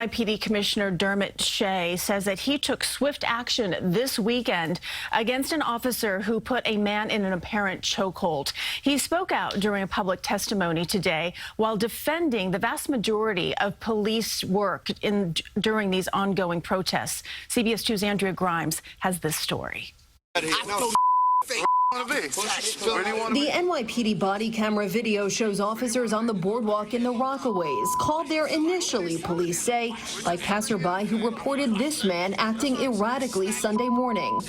NYPD Commissioner Dermot Shea says that he took swift action this weekend against an officer who put a man in an apparent chokehold. He spoke out during a public testimony today while defending the vast majority of police work during these ongoing protests. CBS 2's Andrea Grymes has this story. The NYPD body camera video shows officers on the boardwalk in the Rockaways, called there initially, police say, by passerby who reported this man acting erratically Sunday morning.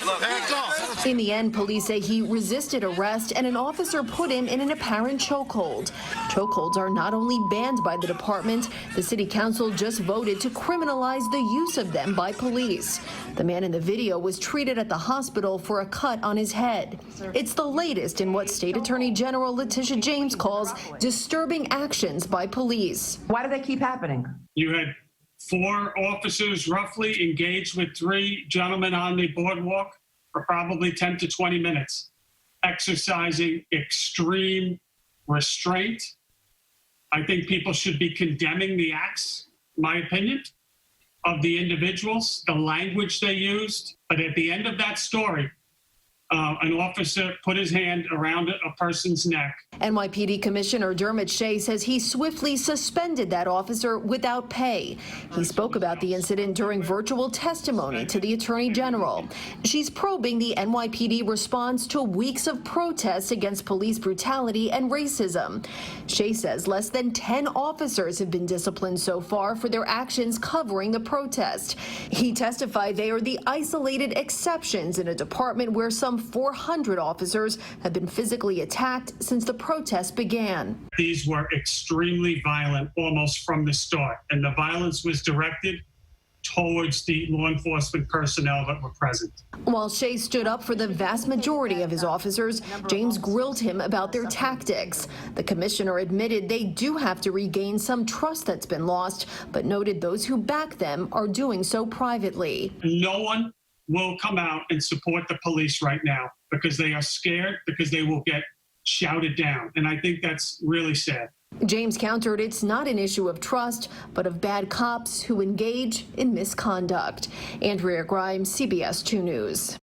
In the end, police say he resisted arrest and an officer put him in an apparent chokehold. Chokeholds are not only banned by the department, the city council just voted to criminalize the use of them by police. The man in the video was treated at the hospital for a cut on his head. It's the latest in what State Attorney General Letitia James calls disturbing actions by police. Why do they keep happening? You had 4 officers roughly engaged with 3 gentlemen on the boardwalk for probably 10 to 20 minutes, exercising extreme restraint. I think people should be condemning the acts, in my opinion, of the individuals, the language they used. But at the end of that story, an officer put his hand around a person's neck. NYPD Commissioner Dermot Shea says he swiftly suspended that officer without pay. He spoke about the incident during virtual testimony to the Attorney General. She's probing the NYPD response to weeks of protests against police brutality and racism. Shea says less than 10 officers have been disciplined so far for their actions covering the protest. He testified they are the isolated exceptions in a department where some 400 officers have been physically attacked since the protests began. These were extremely violent almost from the start, and the violence was directed towards the law enforcement personnel that were present. While Shea stood up for the vast majority of his officers, James grilled him about their tactics. The commissioner admitted they do have to regain some trust that's been lost, but noted those who back them are doing so privately. No one will come out and support the police right now because they are scared, because they will get shouted down. And I think that's really sad. James countered it's not an issue of trust, but of bad cops who engage in misconduct. Andrea Grymes, CBS 2 News.